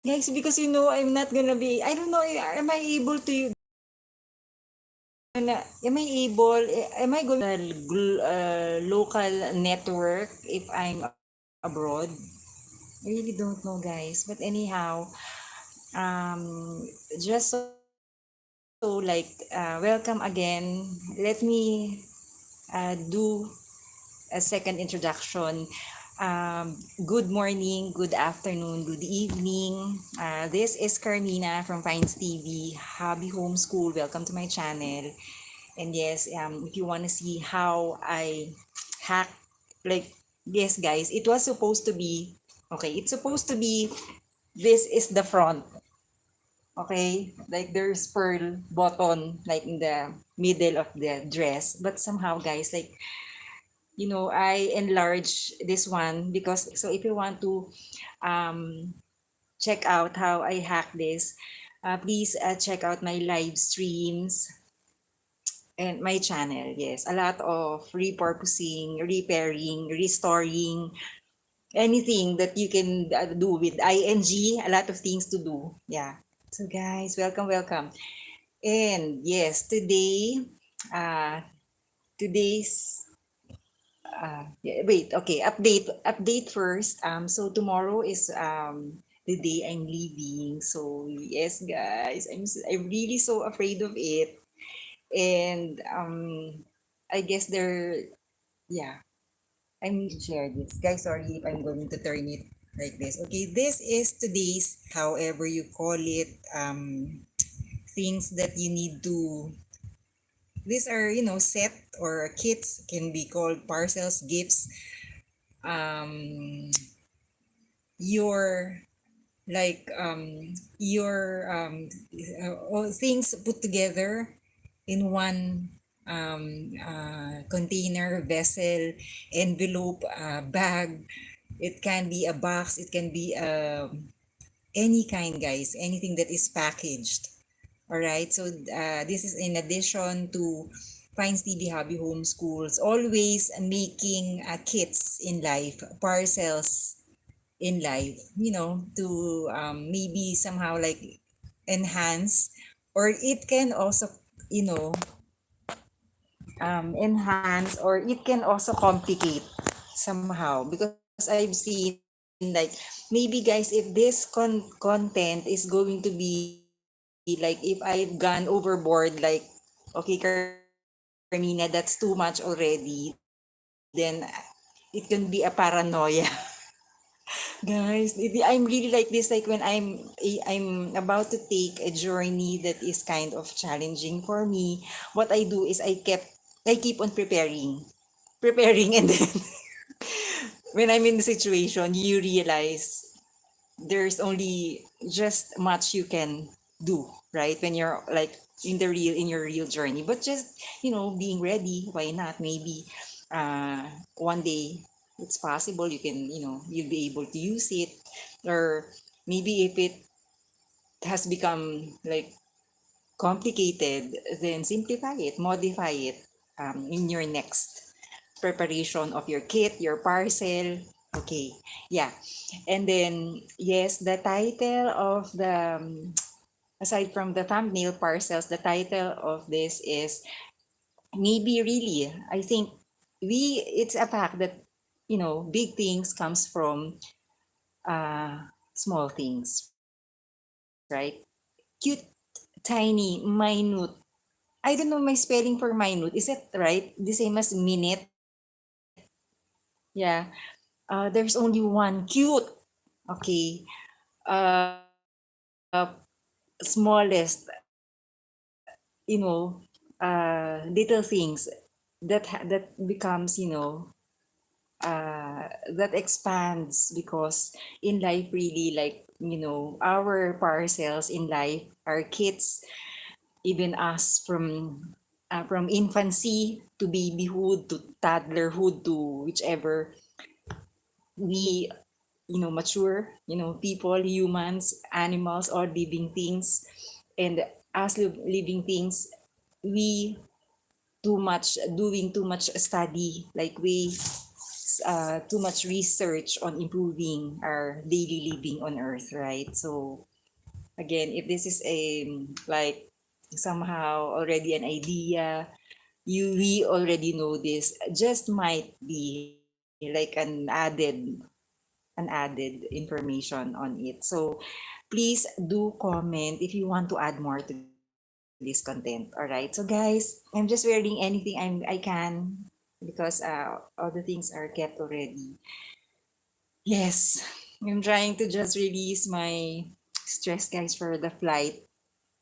Guys, because I'm not gonna be, I don't know, am I able to, am I going to local network if I'm abroad? I really don't know, guys. But anyhow, um, just so like, welcome again. Let me do a second introduction. Good morning, good afternoon, good evening. This is Carmina from Findstv, Hobby Homeschool. Welcome to my channel. And yes, if you want to see how I hack, like, yes, guys, it was supposed to be, okay, it's supposed to be, this is the front, okay? Like, there's pearl button, like, in the middle of the dress. But somehow, guys, like, I enlarge this one because, so if you want to um, check out how I hack this, please check out my live streams and my channel. Yes, a lot of repurposing, repairing, restoring, anything that you can do with ing, a lot of things to do. Yeah. So guys, welcome, welcome. And yes, uh, today's yeah, wait, okay, update first. So tomorrow is the day I'm leaving. So yes, guys, I'm really so afraid of it. And I guess yeah, I'm going to share this. Guys, sorry if I'm going to turn it like this. Okay, this is today's, however you call it, things that you need to, these are, set or kits, can be called parcels, gifts, um your, like, your all things put together in one container, vessel, envelope, bag. It can be a box, it can be any kind, guys, anything that is packaged. All right, so this is in addition to Findstv Hobby Homeschools always making kits in life, parcels in life, to maybe somehow like enhance, or it can also, you know, enhance, or it can also complicate somehow, because I've seen, like, maybe, guys, if this content is going to be like, if I've gone overboard, like, okay, Carmina, that's too much already, then it can be a paranoia. Guys, I'm really like this, like when I'm about to take a journey that is kind of challenging for me. What I do is I keep on preparing, and then when I'm in the situation, you realize there's only just much you can do, right? When you're like in your real journey. But just, being ready, why not? Maybe one day it's possible you can, you'll be able to use it. Or maybe if it has become like complicated, then simplify it, modify it in your next preparation of your kit, your parcel. Okay, yeah. And then, yes, the title of the, aside from the thumbnail, parcels, the title of this is, maybe really, I think, it's a fact that, big things comes from small things, right? Cute, tiny, minute. I don't know my spelling for minute. Is it right? The same as minute? Yeah. There's only one cute. Okay. Smallest, little things that becomes, that expands, because in life, really, like, our parcels in life, our kids, even us, from infancy to babyhood to toddlerhood to whichever we, mature, people, humans, animals, all living things. And as living things, we doing too much study, like we too much research on improving our daily living on Earth, right? So again, if this is a like somehow already an idea, we already know this, just might be like an added information on it. So please do comment if you want to add more to this content. All right. So guys, I'm just wearing anything I can because all the things are kept already. Yes, I'm trying to just release my stress, guys, for the flight.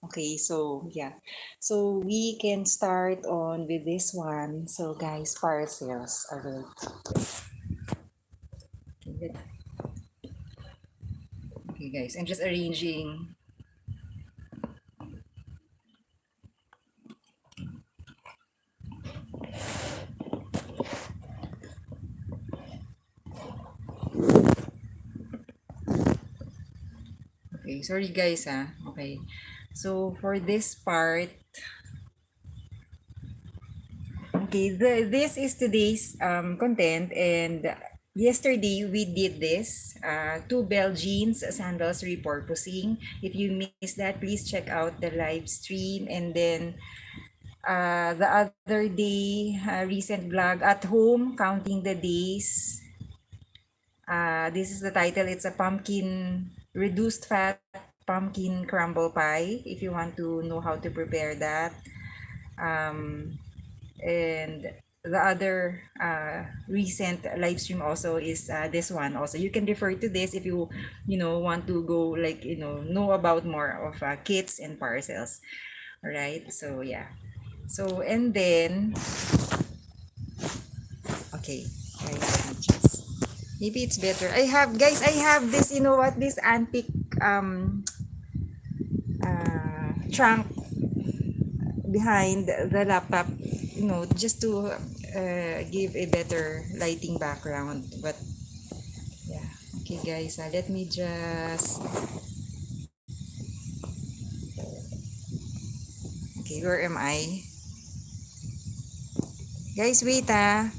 Okay, so yeah. So we can start on with this one. So guys, parcels. Alright. Okay guys, I'm just arranging. Okay, sorry guys Okay. So for this part, okay, this is today's content, and yesterday we did this two bell jeans sandals repurposing. If you missed that, please check out the live stream. And then the other day, recent vlog at home, counting the days. This is the title. It's a pumpkin reduced fat pumpkin crumble pie. If you want to know how to prepare that. Um, and the other recent live stream also is this one. Also, you can refer to this if you know want to go like know about more of kits and parcels. All right. So yeah. So and then okay, guys, let me just maybe it's better. I have this, you know what, this antique trunk behind the laptop, just to give a better lighting background. But yeah, okay guys, let me just okay, where am I? Guys, wait let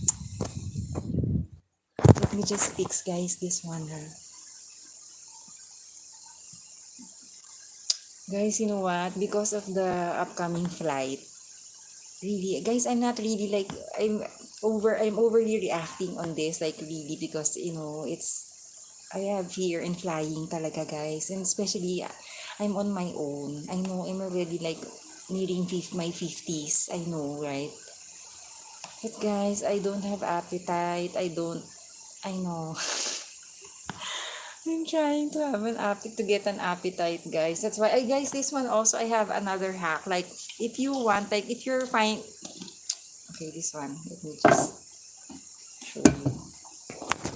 me just fix guys this one Guys, you know what? Because of the upcoming flight, really, guys, I'm not really like I'm overly reacting on this, like really, because it's I have fear in flying talaga, guys, and especially I'm on my own. I know I'm already like nearing my 50s. I know, right? But guys, I don't have appetite. I know. I'm trying to have an appetite to get an appetite, guys. That's why guys, this one also I have another hack. Like if you want, like if you're fine. Okay, this one. Let me just show you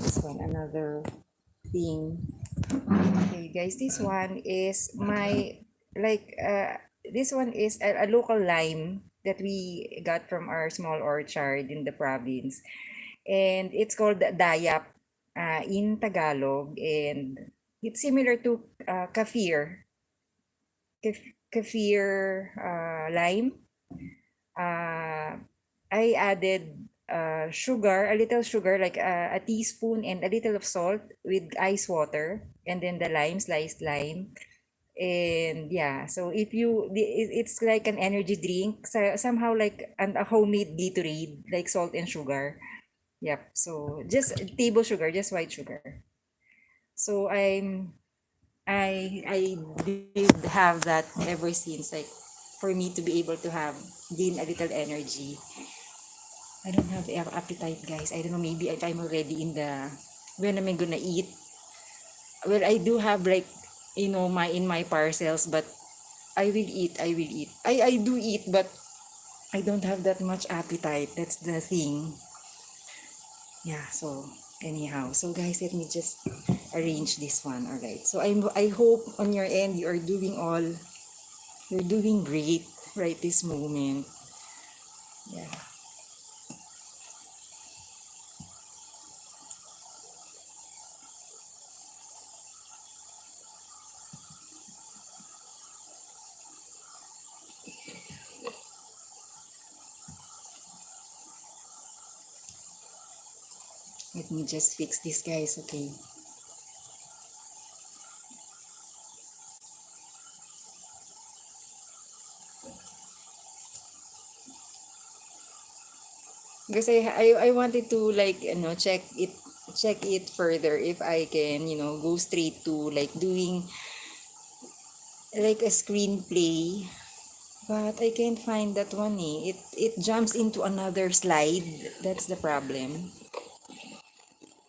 this one. Another thing. Okay, guys, this one is my like this one is a local lime that we got from our small orchard in the province, and it's called dayap in Tagalog, and it's similar to kefir lime. Uh, I added sugar, a little sugar, like a teaspoon, and a little of salt with ice water, and then the lime, sliced lime. And yeah, so if it's like an energy drink, so somehow like a homemade Gatorade, like salt and sugar. Yep. So just table sugar, just white sugar. So I did have that ever since, like for me to be able to have gain a little energy. I don't have appetite, guys. I don't know, maybe if I'm already in the when am I gonna eat? Well, I do have like my in my parcels, but I will eat. I will eat. I do eat, but I don't have that much appetite. That's the thing. Yeah, so anyhow. So guys, let me just arrange this one. All right. So I hope on your end you're doing great right this moment. Yeah. Let me just fix this, guys. Okay. Because I wanted to like check it further if I can go straight to like doing like a screenplay, but I can't find that one eh. It jumps into another slide. That's the problem.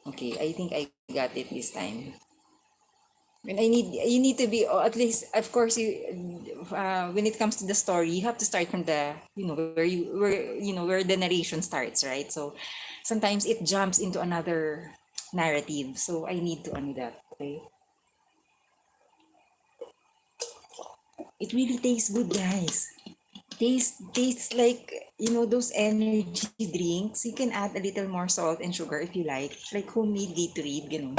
Okay, I think I got it this time. And you need to be, or at least of course you when it comes to the story you have to start from the where the narration starts, right? So sometimes it jumps into another narrative, so I need to undo that. Okay, it really tastes good, guys. Tastes like those energy drinks. You can add a little more salt and sugar if you like homemade Gatorade, ganun.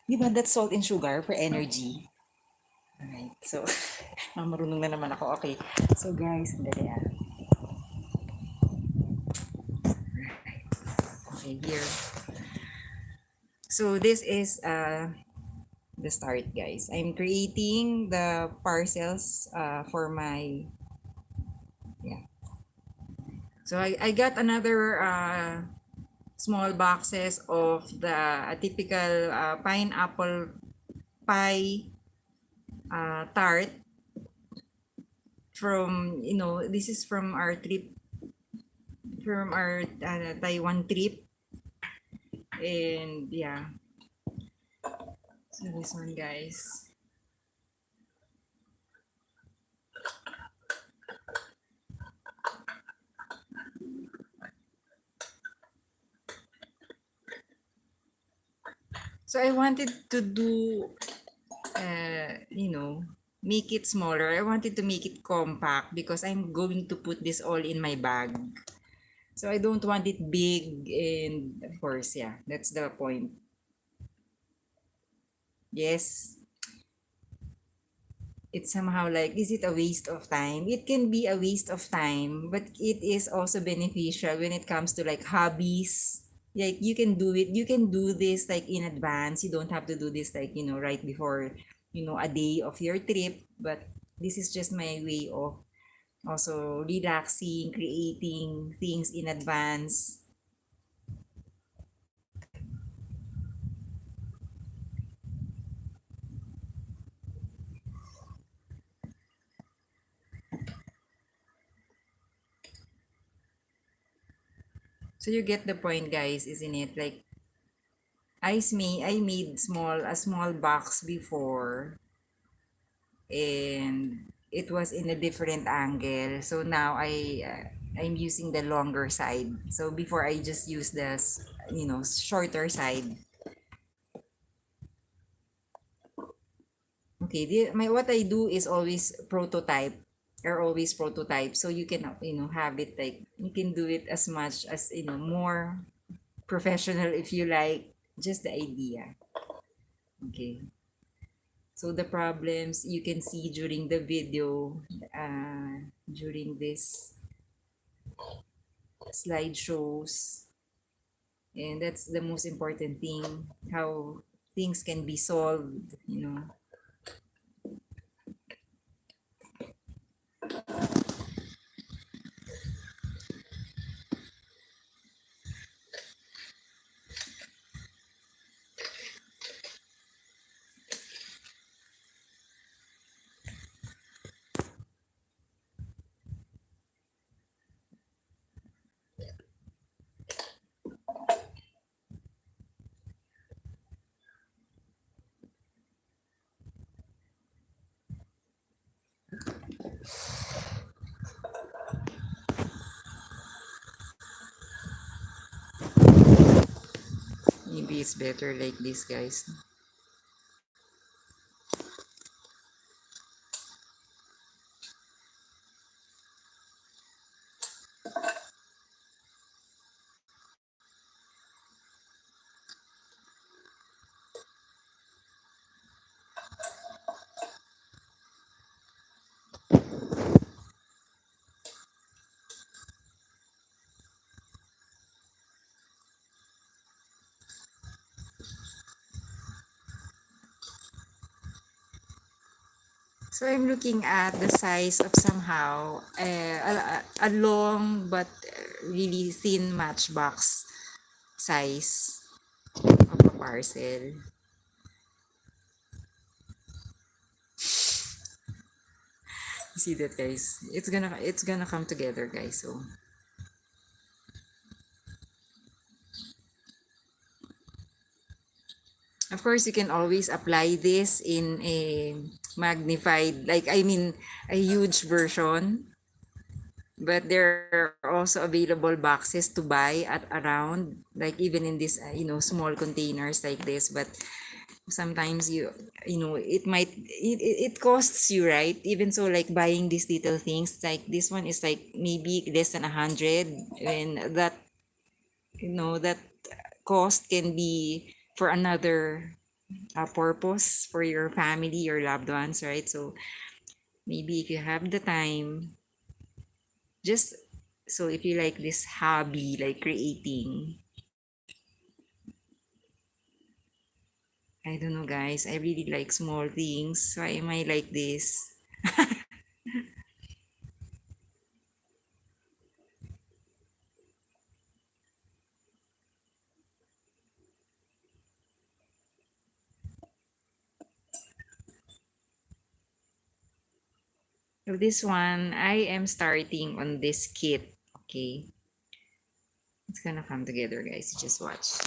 Di ba that's salt and sugar for energy? Alright, so marunong na naman ako. Okay, so guys, sandali ah. Okay, here. So this is the start, guys. I'm creating the parcels for my, yeah. So I got another small boxes of the typical pineapple pie tart from, this is from our trip, from our Taiwan trip. And yeah, so this one, guys. So I wanted to do, make it smaller. I wanted to make it compact because I'm going to put this all in my bag. So I don't want it big, and of course, yeah, that's the point. Yes, it's somehow like, is it a waste of time? It can be a waste of time, but it is also beneficial when it comes to like hobbies. Like you can do this like in advance. You don't have to do this like, right before, a day of your trip. But this is just my way of also relaxing, creating things in advance. So you get the point, guys, isn't it? Like I made a small box before, and it was in a different angle. So now I'm using the longer side. So before I just use the shorter side. Okay, what I do is always prototype, or always prototype, so you can have it like you can do it as much as more professional if you like, just the idea. Okay, so the problems you can see during the video, during this slideshows, and that's the most important thing, how things can be solved. Maybe it's better like this, guys. So I'm looking at the size of somehow a long but really thin matchbox size of a parcel. You see that, guys? It's gonna come together, guys. So of course you can always apply this in a magnified, like I mean a huge version, but there are also available boxes to buy at around, like even in this small containers like this. But sometimes it might it costs you, right? Even so, like buying these little things, like this one is like maybe less than 100, and that cost can be for another purpose for your family, your loved ones, right? So maybe if you have the time, just so if you like this hobby, like creating, I don't know, guys, I really like small things. Why am I like this? So this one, I am starting on this kit. Okay, it's gonna come together, guys. Just watch.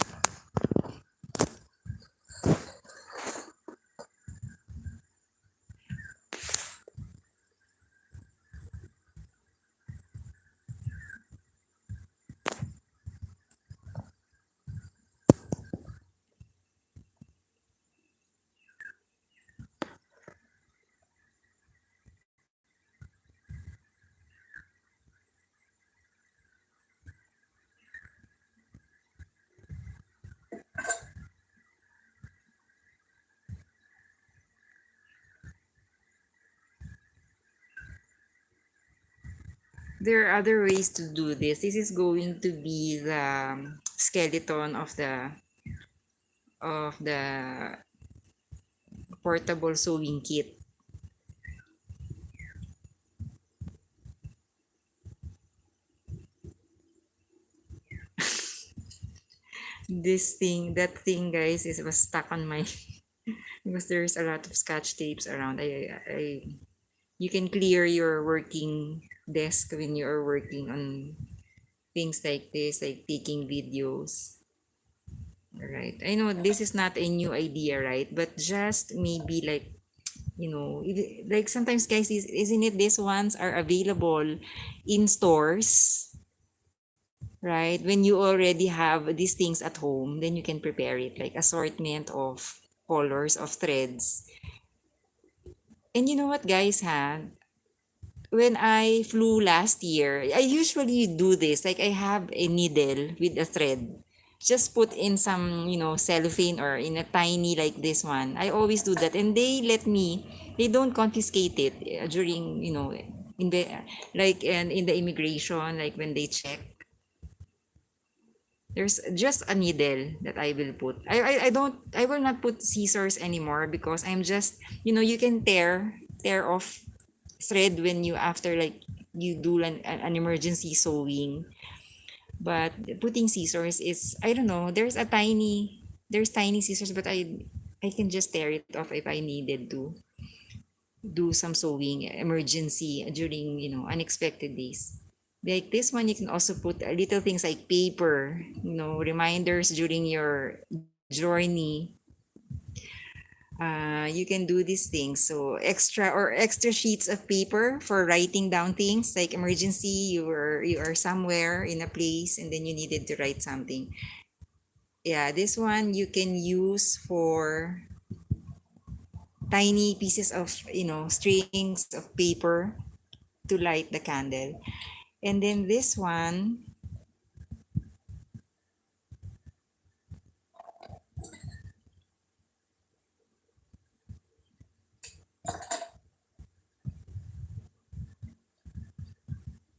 There are other ways to do this. This is going to be the skeleton of the portable sewing kit. This thing, that thing, guys, is was stuck on my because there's a lot of scotch tapes around. You can clear your working desk when you are working on things like this, like taking videos. Right. I know this is not a new idea, right? But just maybe like, like sometimes, guys, isn't it these ones are available in stores, right? When you already have these things at home, then you can prepare it, like assortment of colors of threads. And you know what, guys, when I flew last year, I usually do this. Like I have a needle with a thread. Just put in some, cellophane or in a tiny like this one. I always do that. And they don't confiscate it during, in the, like, and in the immigration, like when they check. There's just a needle that I will put. I will not put scissors anymore because I'm just, you can tear off thread when you after like you do an emergency sewing. But putting scissors is, I don't know, there's tiny scissors, but I can just tear it off if I needed to do some sewing emergency during, unexpected days. Like this one, you can also put little things like paper, reminders during your journey. You can do these things. So extra sheets of paper for writing down things like emergency. You are somewhere in a place and then you needed to write something. Yeah, this one you can use for tiny pieces of strings of paper to light the candle. And then this one,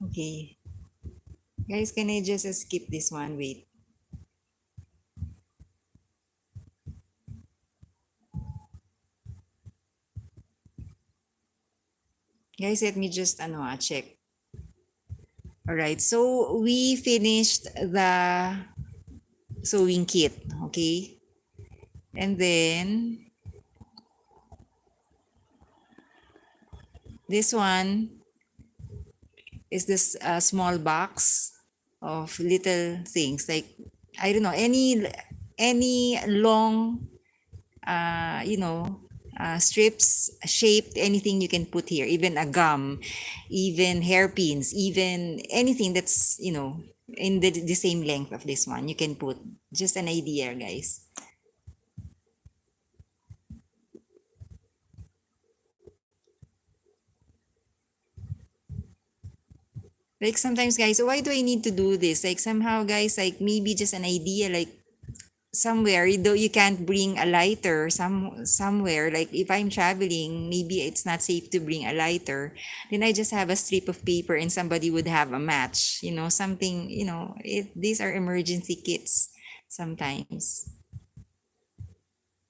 okay, guys, can I just skip this one? Wait. Guys, let me just check. All right. So we finished the sewing kit, okay? And then this one is this small box of little things like I don't know any long strips shaped anything you can put here, even a gum, even hairpins, even anything that's in the same length of this one you can put. Just an idea, guys. Like sometimes, guys, why do I need to do this? Like somehow, guys, like maybe just an idea, like somewhere though you can't bring a lighter somewhere, like if I'm traveling, maybe it's not safe to bring a lighter, then I just have a strip of paper and somebody would have a match, something, these are emergency kits sometimes.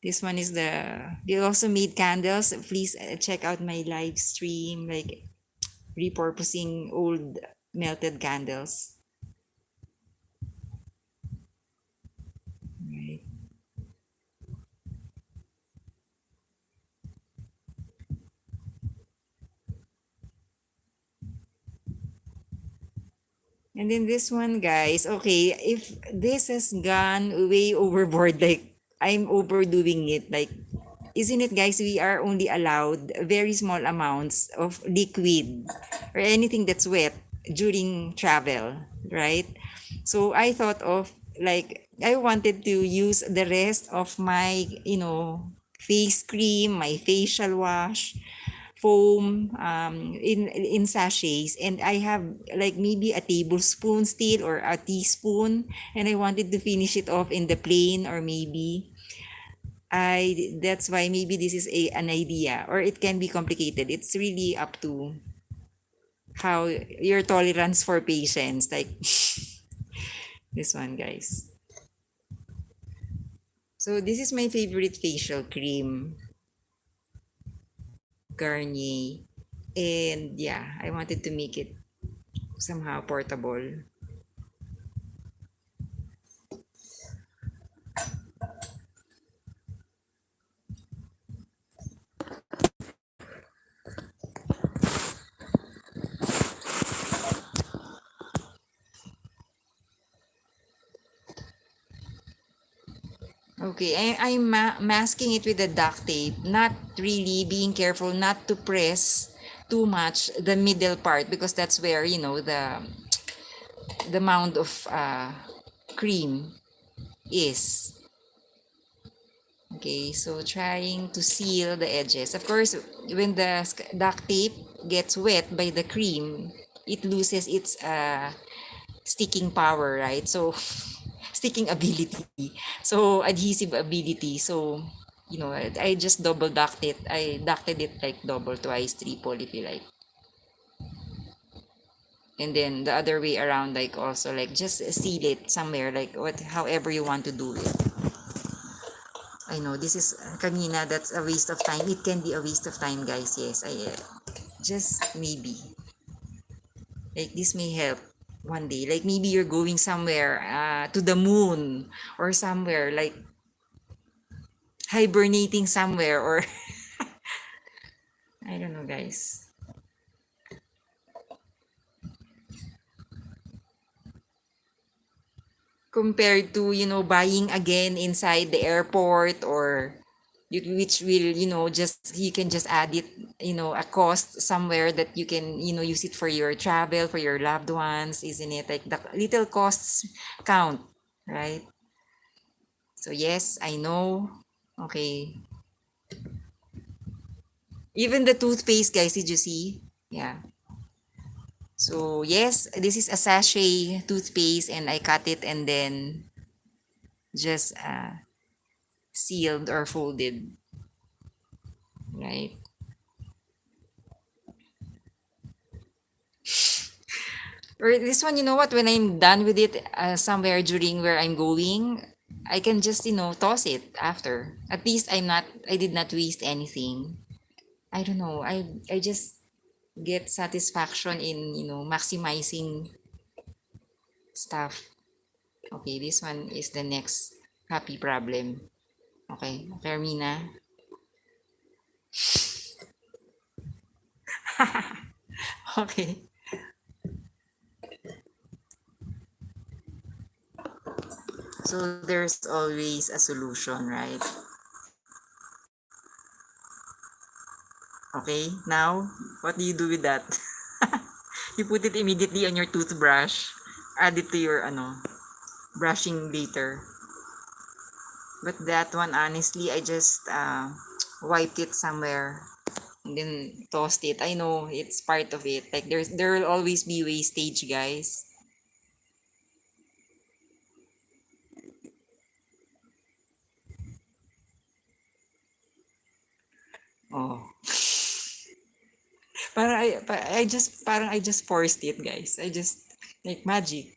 This one is they also made candles. Please check out my live stream, like repurposing old melted candles, right? And then this one, guys, okay, if this has gone way overboard, like I'm overdoing it, like, isn't it, guys? We are only allowed very small amounts of liquid or anything that's wet during travel, right? So I thought of like, I wanted to use the rest of my, face cream, my facial wash, foam in sachets, and I have like maybe a tablespoon still or a teaspoon, and I wanted to finish it off in the plain, or maybe I that's why maybe this is an idea, or it can be complicated. It's really up to how your tolerance for patience, like this one, guys. So this is my favorite facial cream, Garnier, and yeah, I wanted to make it somehow portable. Okay, I'm masking it with the duct tape, not really being careful not to press too much the middle part, because that's where, the mound of cream is. Okay, so trying to seal the edges. Of course, when the duct tape gets wet by the cream, it loses its sticking power, right? So sticking ability, so adhesive ability. So I just double duct it. I ducted it like double, twice, triple, if you like. And then the other way around, like also like just seal it somewhere, like what however you want to do it. I know this is kanina, that's a waste of time. It can be a waste of time, guys. Yes, I just maybe like this may help one day. Like maybe you're going somewhere to the moon or somewhere, like hibernating somewhere, or I don't know, guys. Compared to, buying again inside the airport, or which will, just you can just add it, a cost somewhere that you can, use it for your travel, for your loved ones, isn't it? Like the little costs count, right? So yes, I know. Okay. Even the toothpaste, guys, did you see? Yeah. So yes, this is a sachet toothpaste, and I cut it and then just sealed or folded, right? Or this one, you know what? When I'm done with it, somewhere during where I'm going, I can just, toss it after. At least I did not waste anything. I don't know. I just get satisfaction in, maximizing stuff. Okay, this one is the next happy problem. Okay, Carmina. Okay. So there's always a solution, right? Okay, now what do you do with that? You put it immediately on your toothbrush. Add it to your brushing later. But that one, honestly, I just wiped it somewhere and then tossed it. I know it's part of it. Like there will always be wastage, guys. Oh, parang I just forced it, guys. I just like magic.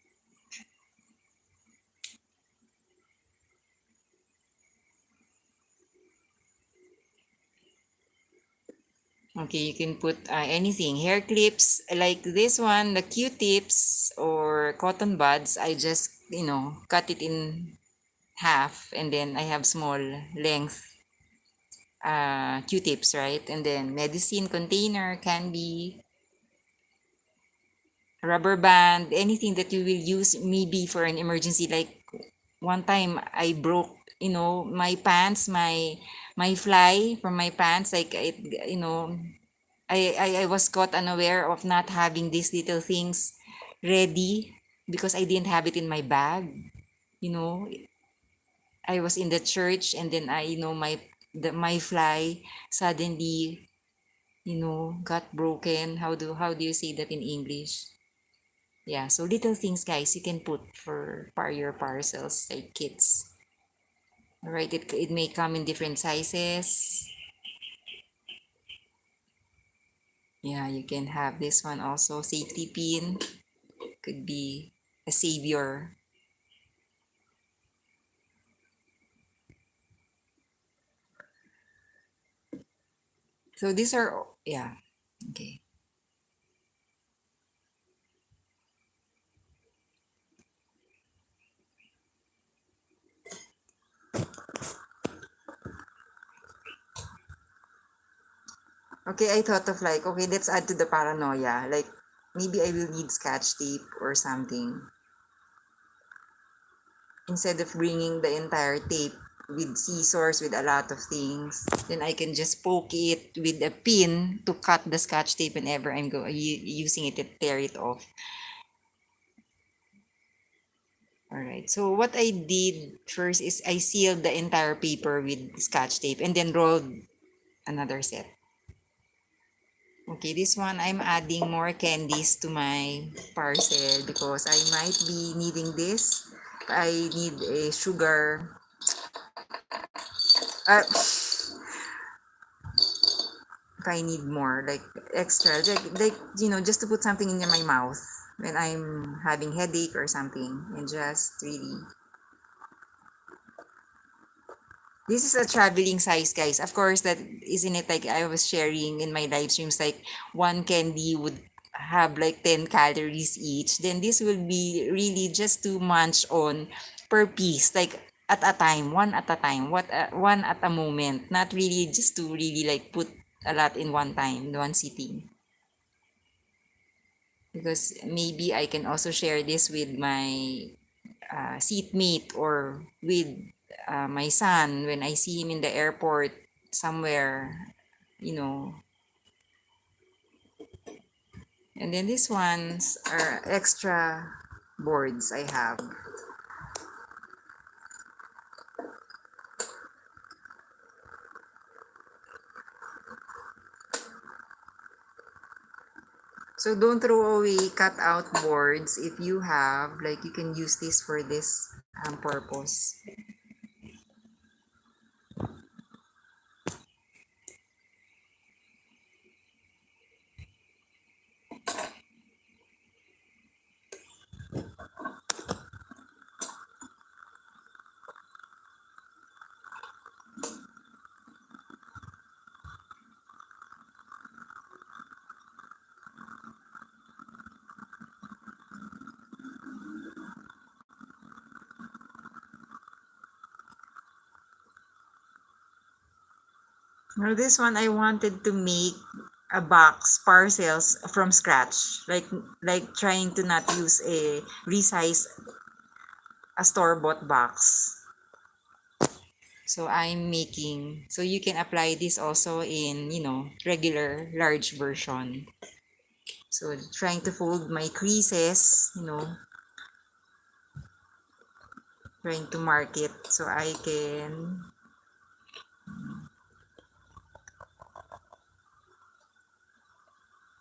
Okay, you can put anything, hair clips like this one, the Q-tips or cotton buds. I just cut it in half, and then I have small length Q-tips, right? And then medicine container can be rubber band, anything that you will use maybe for an emergency. Like one time I broke, my pants, my fly from my pants. Like it, I was caught unaware of not having these little things ready because I didn't have it in my bag. You know, I was in the church, and then my fly suddenly got broken. How do you say that in English? Yeah, so little things, guys, you can put for your parcels like kits. All right, it may come in different sizes. Yeah, you can have this one also, safety pin. Could be a savior. So these are, yeah, okay. Okay, I thought of like, okay, let's add to the paranoia. Like, maybe I will need scotch tape or something. Instead of bringing the entire tape with scissors, with a lot of things, then I can just poke it with a pin to cut the scotch tape whenever I'm using it to tear it off. All right. So what I did first is I sealed the entire paper with scotch tape and then rolled another set. Okay, this one I'm adding more candies to my parcel because I might be needing this. I need a sugar. Uh, if I need more, like extra, like just to put something in my mouth when I'm having headache or something, and just really. This is a traveling size, guys. Of course, that isn't it. Like I was sharing in my live streams, like one candy would have like 10 calories each. Then this will be really just to munch on per piece, like at a time, one at a time, one at a moment. Not really just to really like put a lot in one time, in one sitting. Because maybe I can also share this with my seatmate or with my son when I see him in the airport somewhere, you know. And then these ones are extra boards I have. So don't throw away cut out boards if you have, like you can use this for this purpose. Now this one I wanted to make a box parcels from scratch, like trying to not use a resize a store bought box. So I'm making, so you can apply this also in, regular large version. So trying to fold my creases, trying to mark it so I can.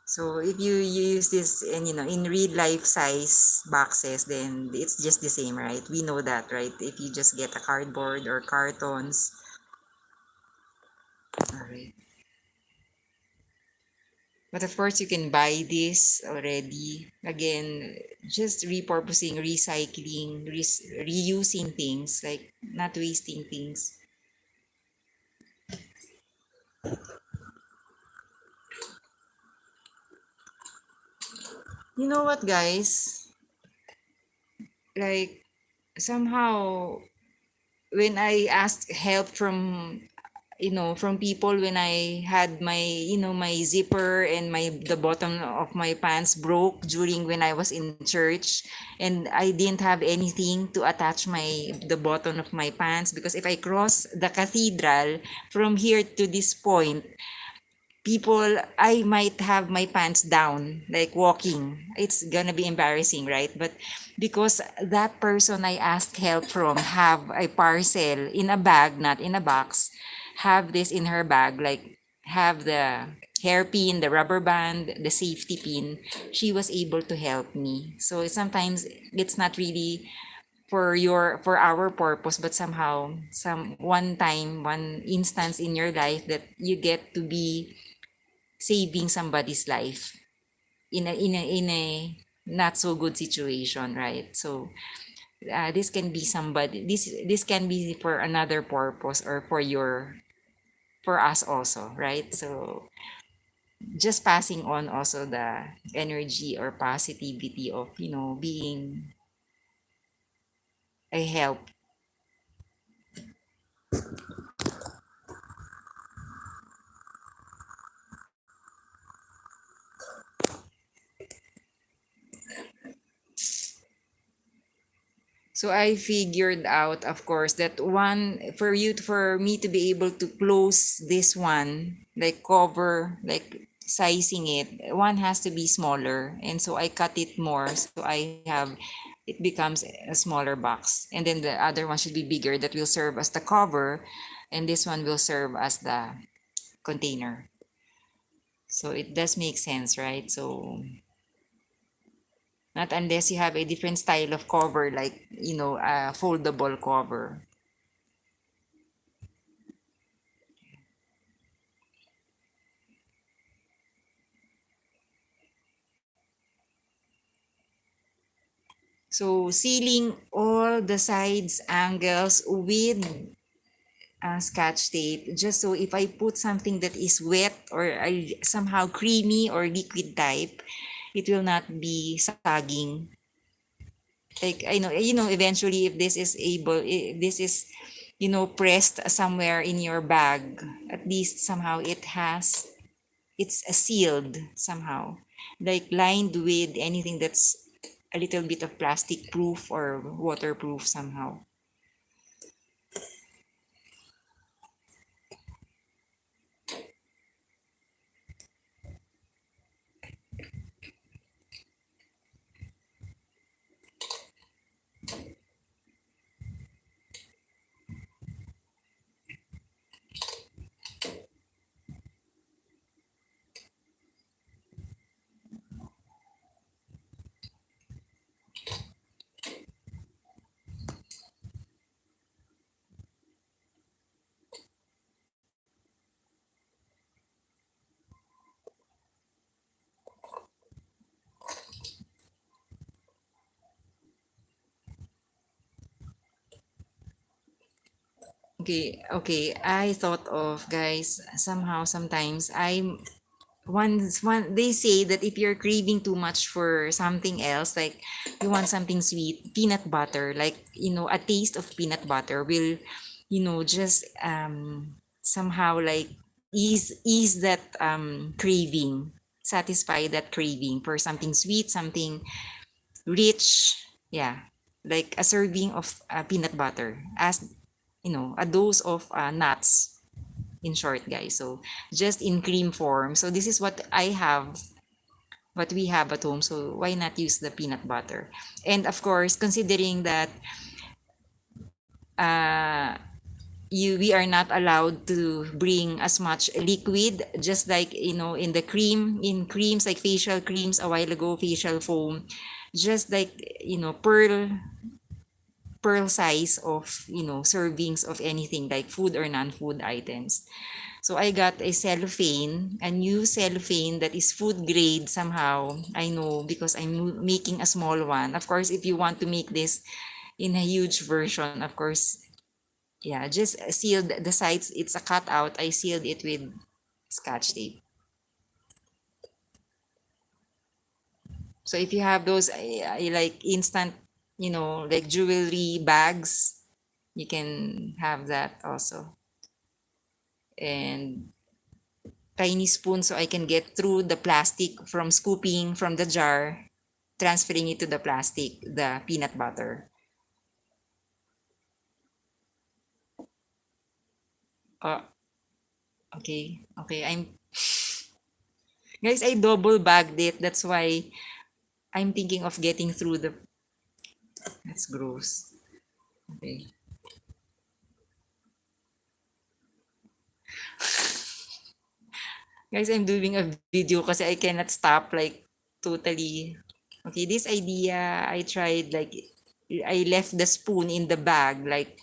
So if you use this in, in real life size boxes, then it's just the same, right? We know that, right? If you just get a cardboard or cartons. Alright. But of course, you can buy this already. Again, just repurposing, recycling, reusing things, like not wasting things. You know what, guys? Like, somehow, when I asked help from from people when I had my my zipper and my the bottom of my pants broke during when I was in church, and I didn't have anything to attach the bottom of my pants, because if I cross the cathedral from here to this point, people, I might have my pants down like walking. It's gonna be embarrassing, right? But because that person I asked help from have a parcel in a bag, not in a box, have this in her bag, like have the hairpin, the rubber band, the safety pin, she was able to help me. So sometimes it's not really for our purpose, but somehow some one time, one instance in your life that you get to be saving somebody's life in a not so good situation, right? So this can be somebody, this can be for another purpose, or for us also, right? So just passing on also the energy or positivity of being a help. So I figured out, of course, that one for me to be able to close this one, like cover, like sizing it, one has to be smaller, and so I cut it more. So it becomes a smaller box, and then the other one should be bigger. That will serve as the cover, and this one will serve as the container. So it does make sense, right? So not unless you have a different style of cover, like a foldable cover. So sealing all the sides angles with Scotch tape, just so if I put something that is wet or somehow creamy or liquid type, it will not be sagging. Like I know, eventually if this is if this is, pressed somewhere in your bag, at least somehow it's sealed somehow, like lined with anything that's a little bit of plastic proof or waterproof somehow. Okay, okay. I thought of, guys, somehow sometimes one they say that if you're craving too much for something else, like you want something sweet, peanut butter, like a taste of peanut butter will just somehow like ease that craving, satisfy that craving for something sweet, something rich. Yeah, like a serving of peanut butter as a dose of nuts, in short, guys. So just in cream form. So this is what we have at home. So why not use the peanut butter? And of course, considering that uh, we are not allowed to bring as much liquid, just like in the creams, like facial creams a while ago, facial foam, just like pearl size of servings of anything like food or non-food items. So I got a new cellophane that is food grade somehow. I know because I'm making a small one. Of course, if you want to make this in a huge version, of course, yeah, just sealed the sides. It's a cutout. I sealed it with scotch tape. So if you have those like instant, like jewelry bags, you can have that also. And tiny spoon so I can get through the plastic from scooping from the jar, transferring it to the plastic, the peanut butter. Uh, okay, okay. Guys, I double bagged it. That's why I'm thinking of getting through the. That's gross. Okay. Guys, I'm doing a video kasi I cannot stop like totally. Okay, this idea I tried like I left the spoon in the bag like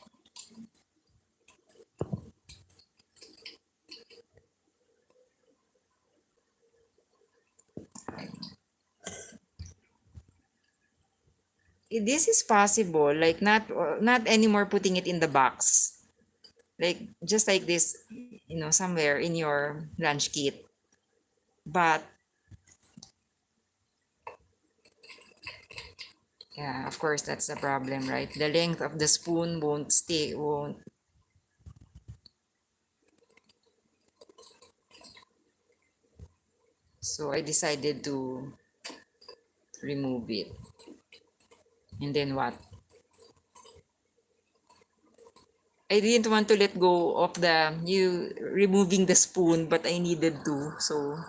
this is possible like not anymore putting it in the box. Like just like this, somewhere in your lunch kit. But yeah, of course that's the problem, right? The length of the spoon won't. So I decided to remove it. And then what? I didn't want to let go of the you removing the spoon, but I needed to. So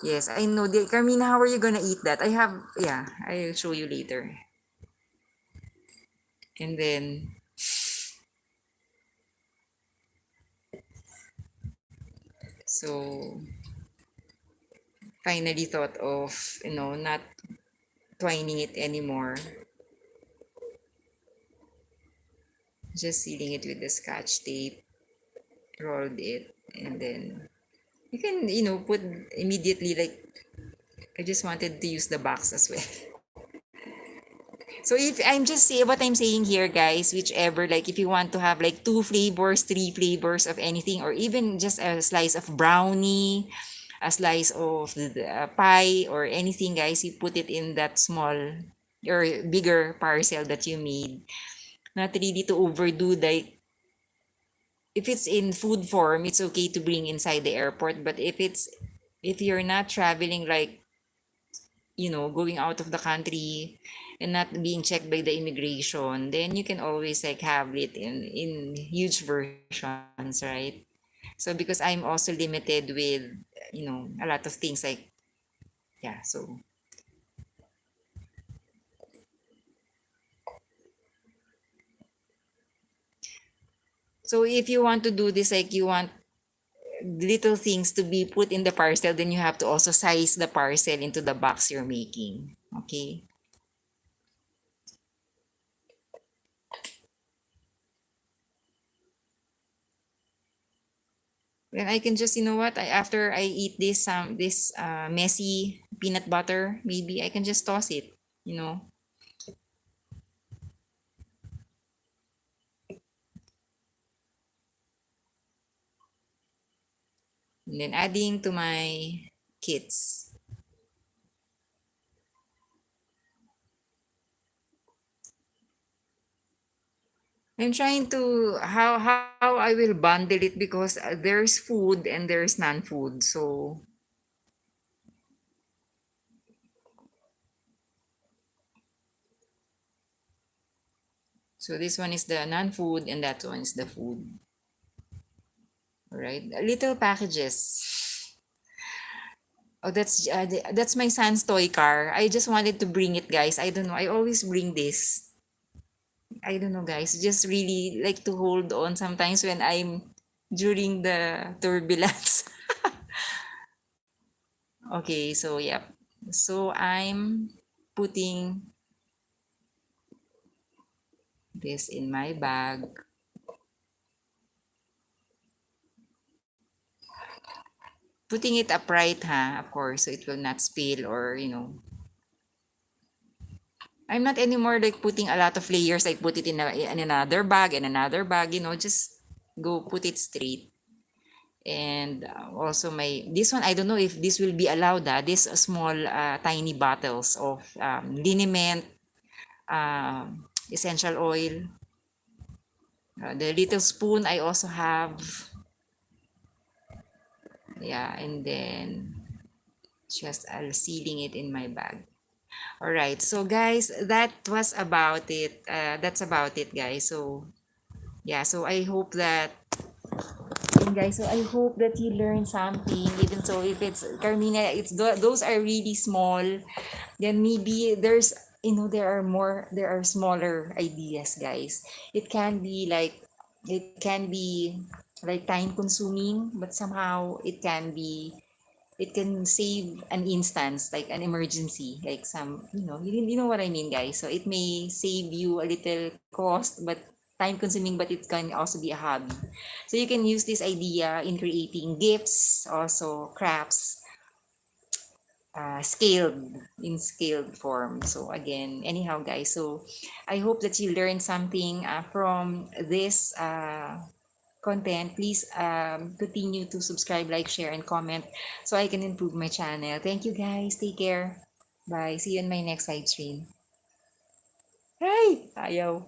yes, I know. Carmina, how are you gonna eat that? Yeah, I'll show you later. And then, so finally thought of, not twining it anymore, just sealing it with the scotch tape, rolled it, and then you can, put immediately, like, I just wanted to use the box as well. So if I'm just say what I'm saying here, guys, whichever, like if you want to have like two flavors, three flavors of anything, or even just a slice of brownie, a slice of the pie or anything, guys, you put it in that small or bigger parcel that you made. Not really to overdo, like if it's in food form, it's okay to bring inside the airport. But if you're not traveling, like going out of the country and not being checked by the immigration, then you can always like have it in huge versions, right? So because I'm also limited with a lot of things, like, yeah. So if you want to do this, like you want little things to be put in the parcel, then you have to also size the parcel into the box you're making. Okay. Then I can just, what, after I eat this messy peanut butter, maybe I can just toss it, you know. And then adding to my kits. I'm trying to how I will bundle it because there's food and there's non-food. So this one is the non-food and that one is the food. All right, little packages. Oh, that's my son's toy car. I just wanted to bring it, guys. I don't know. I always bring this. I don't know, guys. Just really like to hold on sometimes when I'm during the turbulence. Okay, so yep. So I'm putting this in my bag. Putting it upright, ha, of course, so it will not spill or, I'm not anymore like putting a lot of layers. Like put it in another bag and another bag, just go put it straight. And also this one, I don't know if this will be allowed, this small tiny bottles of liniment, essential oil. The little spoon I also have. Yeah, and then just sealing it in my bag. All right, so guys, that was about it. That's about it, guys. So yeah, so I hope that, and guys, so I hope that you learn something. Even so, if it's Carmina, those are really small. Then maybe there are smaller ideas, guys. It can be like it can be like time consuming, but somehow it can save an instance, like an emergency, like some, you know what I mean, guys. So it may save you a little cost, but time consuming, but it can also be a hobby. So you can use this idea in creating gifts, also crafts, scaled form. So again, anyhow, guys, so I hope that you learned something from this content. Please continue to subscribe, like, share, and comment so I can improve my channel. Thank you, guys. Take care. Bye. See you in my next live stream. Hey! Ayaw.